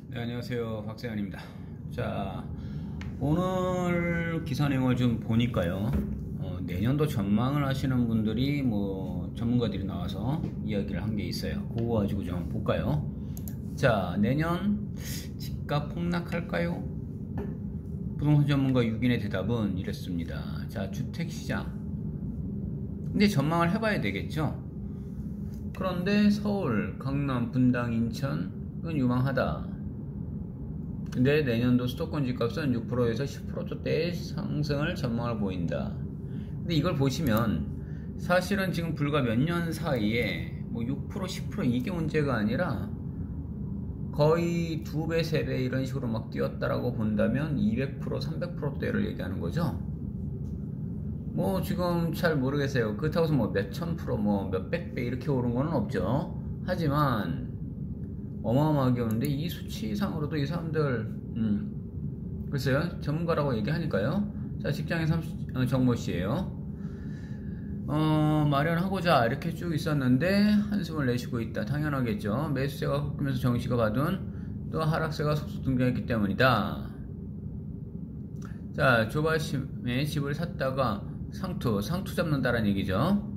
네, 안녕하세요. 박세현입니다. 자, 오늘 기사 내용을 좀 보니까요. 내년도 전망을 하시는 분들이 전문가들이 나와서 이야기를 한 게 있어요. 그거 가지고 좀 볼까요? 자, 내년 집값 폭락할까요? 부동산 전문가 6인의 대답은 이랬습니다. 자, 주택시장. 근데 전망을 해봐야 되겠죠? 그런데 서울, 강남, 분당, 인천은 유망하다. 근데 내년도 수도권 집값은 6%에서 10%대 상승을 전망을 보인다. 근데 이걸 보시면 사실은 지금 불과 몇 년 사이에 6%, 10% 이게 문제가 아니라 거의 2배, 3배 이런 식으로 막 뛰었다라고 본다면 200%, 300%대를 얘기하는 거죠. 지금 잘 모르겠어요. 그렇다고 해서 몇천 프로, 몇백 배 이렇게 오른 거는 없죠. 하지만 어마어마하게 오는데 이 수치상으로도 이 사람들 글쎄요, 전문가라고 얘기하니까요. 자, 직장인 정모씨예요. 마련하고자 이렇게 쭉 있었는데 한숨을 내쉬고 있다. 당연하겠죠. 매수세가 꺾이면서 정시가 받은 또 하락세가 속속 등장했기 때문이다. 자, 조바심에 집을 샀다가 상투 잡는다는 얘기죠.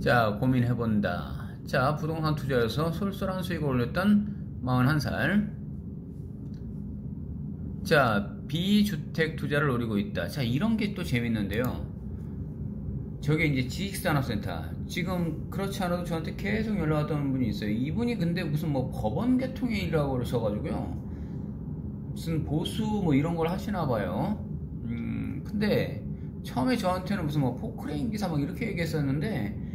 자, 고민해본다. 자, 부동산 투자에서 솔솔한 수익을 올렸던 41살. 자, 비주택 투자를 노리고 있다. 자, 이런 게 또 재밌는데요. 저게 이제 지식산업센터. 지금 그렇지 않아도 저한테 계속 연락 왔던 분이 있어요. 이분이 근데 무슨 법원 개통회의라고 그러셔가지고요. 무슨 보수 이런 걸 하시나 봐요. 근데 처음에 저한테는 무슨 포크레인 기사 이렇게 얘기했었는데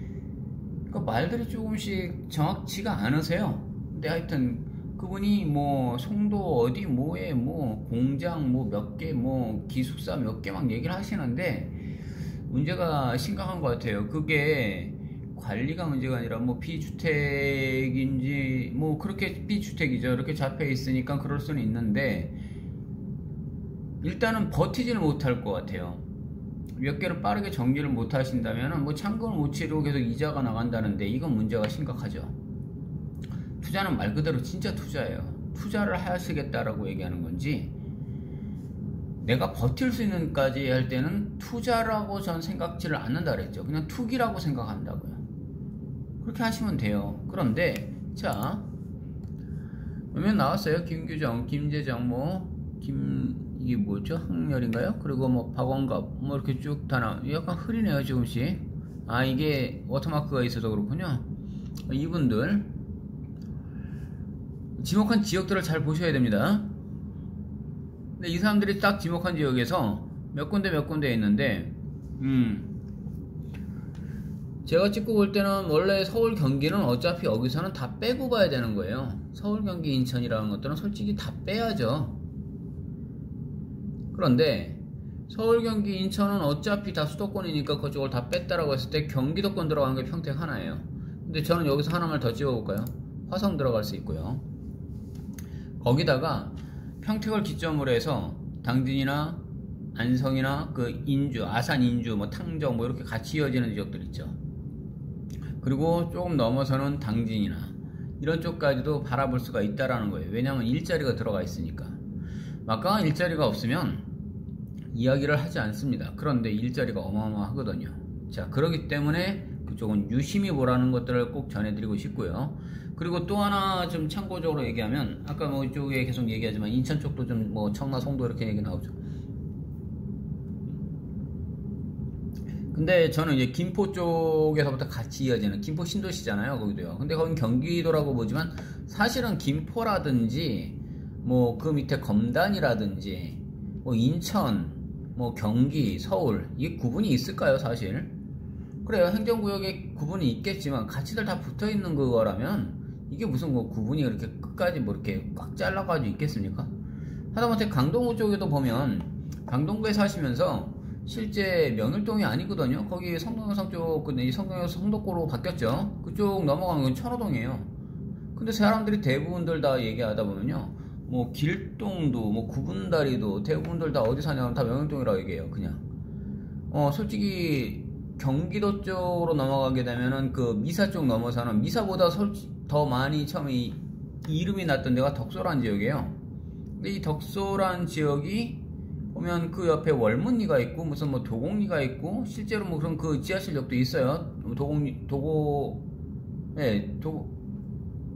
말들이 조금씩 정확치가 않으세요. 근데 하여튼 그분이 송도 어디 뭐에 공장 몇 개 기숙사 몇 개 막 얘기를 하시는데 문제가 심각한 것 같아요. 그게 관리가 문제가 아니라 비주택인지 그렇게 비주택이죠. 이렇게 잡혀 있으니까 그럴 수는 있는데 일단은 버티지를 못할 것 같아요. 몇 개를 빠르게 정리를 못 하신다면 잔금을 못 치르고 계속 이자가 나간다는데 이건 문제가 심각하죠. 투자는 말 그대로 진짜 투자예요. 투자를 하시겠다라고 얘기하는 건지 내가 버틸 수 있는까지 할 때는 투자라고 전 생각지를 않는다 그랬죠. 그냥 투기라고 생각한다고요. 그렇게 하시면 돼요. 그런데 자, 그러면 나왔어요. 김규정, 김재정 이게 뭐죠? 항렬인가요? 그리고 박원갑 이렇게 쭉 다 나와. 약간 흐리네요 조금씩. 이게 워터마크가 있어서 그렇군요. 이분들 지목한 지역들을 잘 보셔야 됩니다. 근데 이 사람들이 딱 지목한 지역에서 몇 군데 있는데 제가 찍고 볼 때는 원래 서울 경기는 어차피 여기서는 다 빼고 봐야 되는 거예요. 서울 경기 인천이라는 것들은 솔직히 다 빼야죠. 그런데 서울, 경기, 인천은 어차피 다 수도권이니까 그쪽을 다 뺐다라고 했을 때 경기도권 들어가는 게 평택 하나예요. 근데 저는 여기서 하나만 더 찍어볼까요? 화성 들어갈 수 있고요. 거기다가 평택을 기점으로 해서 당진이나 안성이나 인주, 아산 인주, 탕정 이렇게 같이 이어지는 지역들 있죠. 그리고 조금 넘어서는 당진이나 이런 쪽까지도 바라볼 수가 있다라는 거예요. 왜냐하면 일자리가 들어가 있으니까. 막강한 일자리가 없으면 이야기를 하지 않습니다. 그런데 일자리가 어마어마하거든요. 자, 그렇기 때문에 그쪽은 유심히 보라는 것들을 꼭 전해드리고 싶고요. 그리고 또 하나 좀 참고적으로 얘기하면 아까 이쪽에 계속 얘기하지만 인천 쪽도 좀 청라 송도 이렇게 얘기 나오죠. 근데 저는 이제 김포 쪽에서부터 같이 이어지는 김포 신도시잖아요. 거기도요. 근데 거긴 경기도라고 보지만 사실은 김포라든지 그 밑에 검단이라든지 인천 경기 서울 이게 구분이 있을까요? 사실 그래요. 행정구역에 구분이 있겠지만 같이들 다 붙어있는 그거라면 이게 무슨 구분이 이렇게 끝까지 이렇게 꽉 잘라가지고 있겠습니까? 하다못해 강동구 쪽에도 보면 강동구에 사시면서 실제 명일동이 아니거든요. 거기 성동여성 쪽 성동여성 성덕고로 바뀌었죠. 그쪽 넘어가면 건 천호동이에요. 근데 사람들이 대부분들 다 얘기하다 보면요 길동도 구분다리도 대부분들 다 어디 사냐면 다 명일동이라고 얘기해요. 그냥 솔직히 경기도 쪽으로 넘어가게 되면은 미사 쪽 넘어서는 미사보다 더 많이 처음에 이름이 났던 데가 덕소란 지역이에요. 근데 이 덕소란 지역이 보면 그 옆에 월문리가 있고 무슨 뭐 도곡리가 있고 실제로 뭐 그런 그 지하실역도 있어요.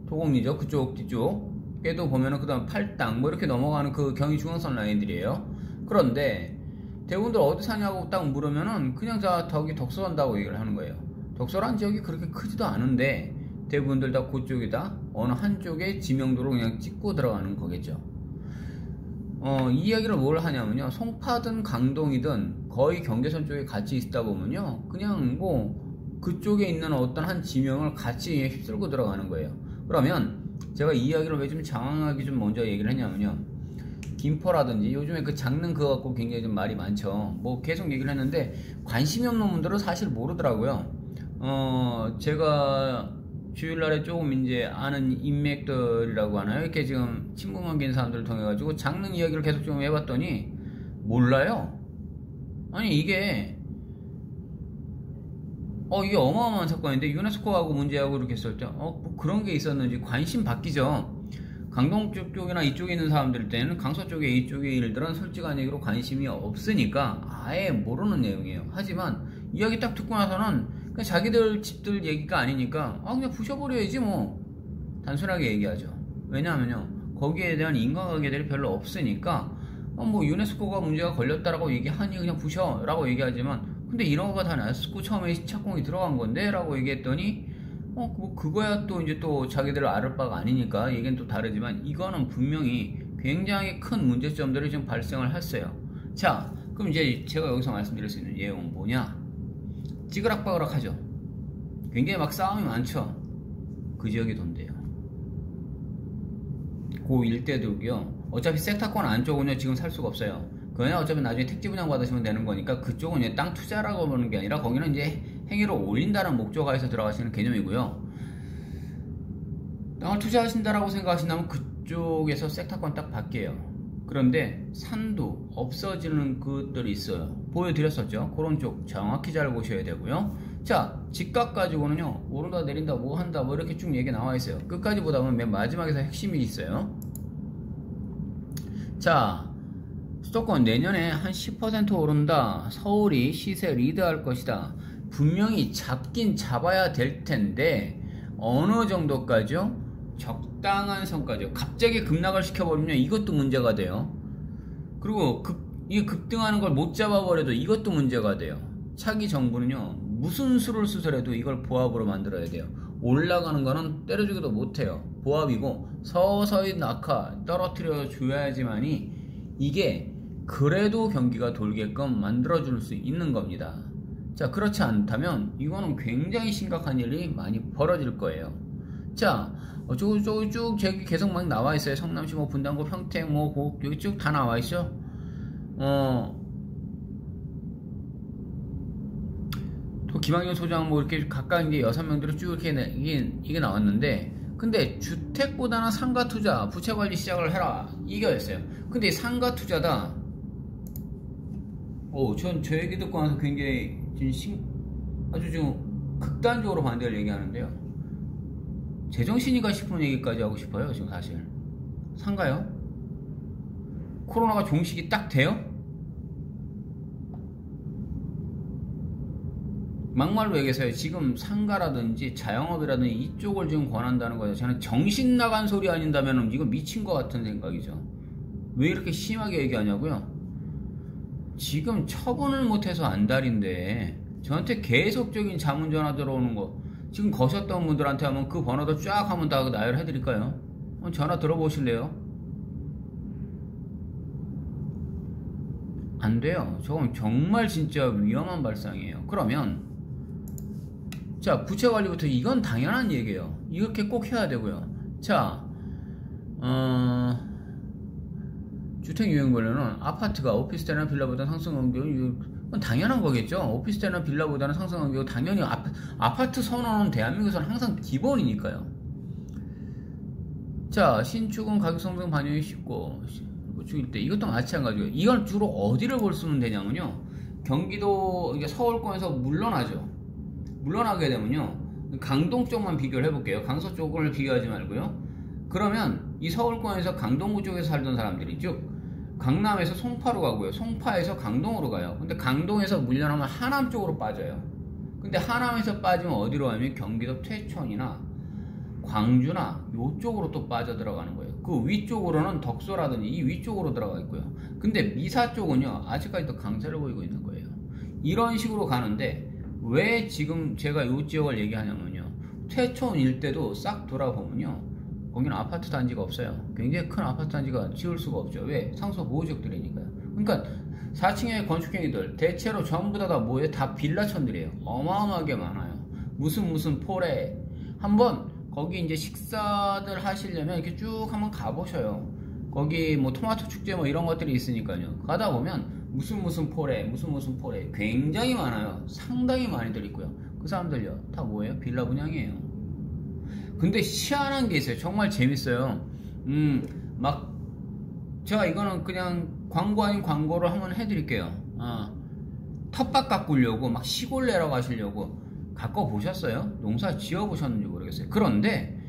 도곡리죠. 그쪽 뒤쪽에도 보면은 그 다음 팔당 뭐 이렇게 넘어가는 그 경의중앙선 라인들이에요. 그런데 대부분들 어디 사냐고 딱 물으면은 그냥 다 덕소 산다고 얘기를 하는 거예요. 덕소란 지역이 그렇게 크지도 않은데 대부분들 다 그쪽이다 어느 한쪽에 지명도로 그냥 찍고 들어가는 거겠죠. 이 이야기를 뭘 하냐면요, 송파든 강동이든 거의 경계선 쪽에 같이 있다 보면요 그냥 뭐 그쪽에 있는 어떤 한 지명을 같이 휩쓸고 들어가는 거예요. 그러면 제가 이 이야기를 왜 좀 장황하게 좀 먼저 얘기를 했냐면요, 김포라든지 요즘에 그 장릉 그거 갖고 굉장히 좀 말이 많죠. 뭐 계속 얘기를 했는데 관심이 없는 분들은 사실 모르더라고요. 제가 주일날에 조금 이제 아는 인맥들이라고 하나요? 이렇게 지금 친분 관계 있는 사람들을 통해 가지고 장릉 이야기를 계속 좀 해봤더니 몰라요. 아니 이게 어마어마한 사건인데 유네스코하고 문제하고 이렇게 했을 때 뭐 그런 게 있었는지 관심 바뀌죠. 강동 쪽이나 이쪽에 있는 사람들 때는 강서 쪽에 이쪽의 일들은 솔직한 얘기로 관심이 없으니까 아예 모르는 내용이에요. 하지만 이야기 딱 듣고 나서는 그냥 자기들 집들 얘기가 아니니까 그냥 부셔버려야지 뭐 단순하게 얘기하죠. 왜냐하면요 거기에 대한 인과관계들이 별로 없으니까 뭐 유네스코가 문제가 걸렸다라고 얘기하니 그냥 부셔 라고 얘기하지만 근데 이런 거가 다 나스코 처음에 착공이 들어간 건데 라고 얘기했더니 뭐 그거야 또 이제 또 자기들 알을 바가 아니니까 얘기는 또 다르지만 이거는 분명히 굉장히 큰 문제점들이 좀 발생을 했어요. 자, 그럼 이제 제가 여기서 말씀드릴 수 있는 내용은 뭐냐, 찌그락바그락 하죠. 굉장히 막 싸움이 많죠. 그 지역이 돈대요. 그 일대들이요 어차피 섹터권 안쪽은요 지금 살 수가 없어요. 그냥 어차피 나중에 택지 분양 받으시면 되는 거니까 그쪽은 이제 땅 투자라고 보는 게 아니라 거기는 이제 행위를 올린다는 목적하에서 들어가시는 개념이고요. 땅을 투자하신다라고 생각하신다면 그쪽에서 섹터권 딱 바뀌어요. 그런데 산도 없어지는 것들이 있어요. 보여드렸었죠. 그런 쪽 정확히 잘 보셔야 되고요. 자, 집값 가지고는요 오른다 내린다 뭐 한다 뭐 이렇게 쭉 얘기 나와 있어요. 끝까지 보다 보면 맨 마지막에서 핵심이 있어요. 자, 수도권 내년에 한 10% 오른다. 서울이 시세 리드할 것이다. 분명히 잡긴 잡아야 될 텐데 어느 정도까지요? 적당한 선까지요. 갑자기 급락을 시켜버리면 이것도 문제가 돼요. 그리고 이게 급등하는 걸 못 잡아버려도 이것도 문제가 돼요. 차기 정부는요 무슨 수를 쓰더라도 이걸 보합으로 만들어야 돼요. 올라가는 거는 때려주기도 못해요. 보합이고 서서히 떨어뜨려 줘야지만이 이게 그래도 경기가 돌게끔 만들어줄 수 있는 겁니다. 자, 그렇지 않다면 이거는 굉장히 심각한 일이 많이 벌어질 거예요. 자, 쭉 계속 막 나와 있어요. 성남시 뭐 분당구 평택 뭐 여기 쭉 다 나와 있죠. 또 김학용 소장 뭐 이렇게 각각 이제 6명들이 쭉 이렇게 이게 나왔는데, 근데 주택보다는 상가 투자, 부채 관리 시작을 해라 이거였어요. 근데 상가 투자다. 전 저 얘기 듣고 나서 굉장히 아주 좀 극단적으로 반대를 얘기하는데요. 제정신이가 싶은 얘기까지 하고 싶어요. 지금 사실 상가요? 코로나가 종식이 딱 돼요? 막말로 얘기해서요. 지금 상가라든지 자영업이라든지 이쪽을 지금 권한다는 거예요. 저는 정신 나간 소리 아닌다면 이거 미친 것 같은 생각이죠. 왜 이렇게 심하게 얘기하냐고요? 지금 처분을 못해서 안달인데 저한테 계속적인 자문 전화 들어오는 거 지금 거셨던 분들한테 하면 그 번호도 쫙 한번 다 나열해 드릴까요? 전화 들어보실래요? 안 돼요. 저건 정말 진짜 위험한 발상이에요. 그러면 자, 부채 관리부터 이건 당연한 얘기예요. 이렇게 꼭 해야 되고요. 자, 주택 유형 관련은 아파트가 오피스텔이나 빌라보다 상승 간격이 당연한 거겠죠. 오피스텔이나 빌라보다는 상승 간격은 당연히 아파트 선호는 대한민국에서는 항상 기본이니까요. 자, 신축은 가격 상승 반영이 쉽고 죽일 때 이것도 마찬가지고요. 이걸 주로 어디를 볼 수는 되냐면요, 경기도 이게 서울권에서 물러나죠. 물러나게 되면요 강동 쪽만 비교를 해볼게요. 강서 쪽을 비교하지 말고요. 그러면 이 서울권에서 강동구 쪽에서 살던 사람들이, 즉 강남에서 송파로 가고요, 송파에서 강동으로 가요. 근데 강동에서 물려나면 하남 쪽으로 빠져요. 근데 하남에서 빠지면 어디로 가면 경기도 퇴촌이나 광주나 요쪽으로 또 빠져 들어가는 거예요. 그 위쪽으로는 덕소라든지 이 위쪽으로 들어가 있고요. 근데 미사 쪽은요, 아직까지도 강세를 보이고 있는 거예요. 이런 식으로 가는데, 왜 지금 제가 이 지역을 얘기하냐면요, 퇴촌 일대도 싹 돌아보면요, 거기는 아파트 단지가 없어요. 굉장히 큰 아파트 단지가 지을 수가 없죠. 왜? 상수 보호지역들이니까요. 그러니까 4층의 건축행위들 대체로 전부 다 뭐예요? 다 빌라촌들이에요. 어마어마하게 많아요. 무슨 폴에 한번 거기 이제 식사들 하시려면 이렇게 쭉 한번 가보셔요. 거기 뭐 토마토 축제 뭐 이런 것들이 있으니까요. 가다 보면 무슨 폴에 굉장히 많아요. 상당히 많이들 있고요. 그 사람들요, 다 뭐예요? 빌라 분양이에요. 근데 희한한 게 있어요. 정말 재밌어요. 막 제가 이거는 그냥 광고 아닌 광고를 한번 해드릴게요. 텃밭 가꾸려고 막 시골 내려가시려고 가꿔 보셨어요? 농사 지어 보셨는지 모르겠어요. 그런데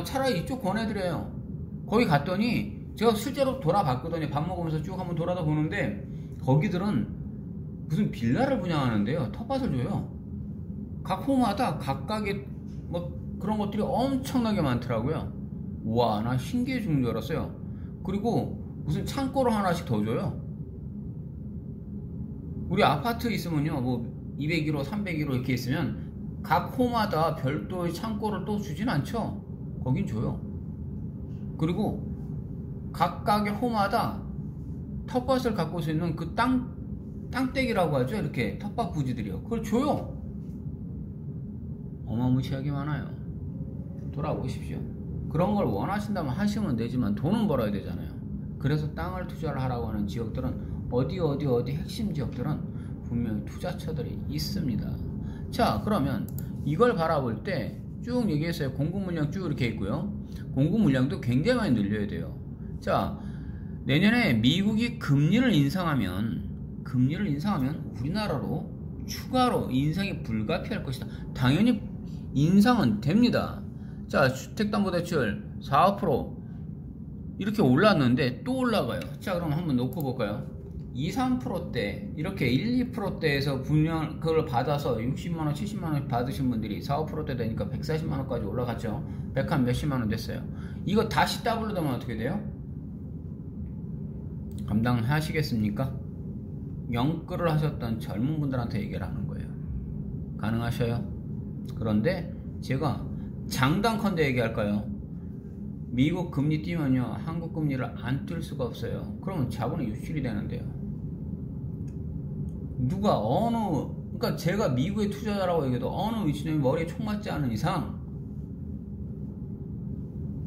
차라리 이쪽 권해드려요. 거기 갔더니 제가 실제로 돌아봤거든요. 밥 먹으면서 쭉 한번 돌아다 보는데, 거기들은 무슨 빌라를 분양하는데요, 텃밭을 줘요. 각 호마다 각각의 뭐 그런 것들이 엄청나게 많더라고요. 우와, 나 신기해 죽는 줄 알았어요. 그리고 무슨 창고를 하나씩 더 줘요. 우리 아파트 있으면요, 뭐 201호, 301호 이렇게 있으면 각 호마다 별도의 창고를 또 주진 않죠. 거긴 줘요. 그리고 각각의 호마다 텃밭을 갖고 수 있는 그 땅떼기라고 하죠. 이렇게 텃밭 부지들이요. 그걸 줘요. 어마무시하게 많아요. 돌아보십시오. 그런 걸 원하신다면 하시면 되지만 돈은 벌어야 되잖아요. 그래서 땅을 투자를 하라고 하는 지역들은 어디 핵심 지역들은 분명히 투자처들이 있습니다. 자, 그러면 이걸 바라볼 때 쭉 얘기했어요. 공급 물량 쭉 이렇게 있고요. 공급 물량도 굉장히 많이 늘려야 돼요. 자, 내년에 미국이 금리를 인상하면 우리나라로 추가로 인상이 불가피할 것이다. 당연히 인상은 됩니다. 자, 주택담보대출 4% 이렇게 올랐는데 또 올라가요. 자, 그럼 한번 놓고 볼까요? 2, 3%대 이렇게 1, 2%대에서 분양 그걸 받아서 60만원, 70만원 받으신 분들이 4, 5%대 되니까 140만원까지 올라갔죠. 100한 몇십만원 됐어요. 이거 다시 더블로 되면 어떻게 돼요? 감당하시겠습니까? 영끌을 하셨던 젊은 분들한테 얘기를 하는 거예요. 가능하셔요? 그런데 제가 장단컨대 얘기할까요? 미국 금리 뛰면요, 한국 금리를 안 뛸 수가 없어요. 그러면 자본이 유출이 되는데요. 그러니까 제가 미국의 투자자라고 얘기해도 어느 위치냐면 머리에 총 맞지 않은 이상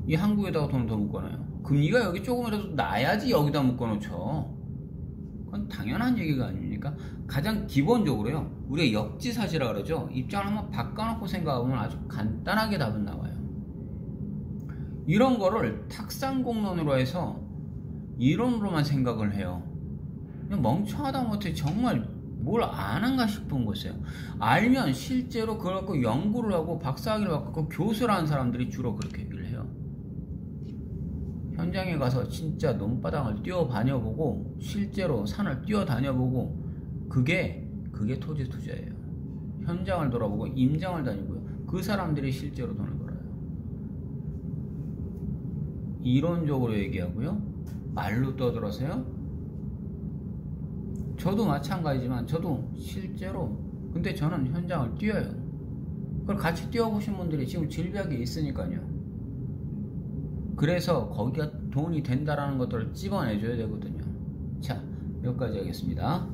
이 한국에다가 돈을 더 묶어놔요. 금리가 여기 조금이라도 나야지 여기다 묶어놓죠. 그건 당연한 얘기가 아닙니까? 가장 기본적으로요, 우리가 역지사지라 그러죠. 입장을 한번 바꿔놓고 생각하면 아주 간단하게 답은 나와요. 이런 거를 탁상공론으로 해서 이론으로만 생각을 해요. 그냥 멍청하다 못해 정말 뭘 아는가 싶은 거였어요. 알면 실제로 그걸 갖고 연구를 하고 박사학위를 받고 교수를 하는 사람들이 주로 그렇게 얘기를 해요. 현장에 가서 진짜 논바닥을 뛰어다녀보고 실제로 산을 뛰어다녀보고 그게 토지 투자예요. 현장을 돌아보고 임장을 다니고요. 그 사람들이 실제로 돈을 벌어요. 이론적으로 얘기하고요. 말로 떠들어서요. 저도 마찬가지지만 저도 실제로 근데 저는 현장을 뛰어요. 그걸 같이 뛰어보신 분들이 지금 질비하게 있으니까요. 그래서 거기가 돈이 된다라는 것들을 찝어내줘야 되거든요. 자, 여기까지 하겠습니다.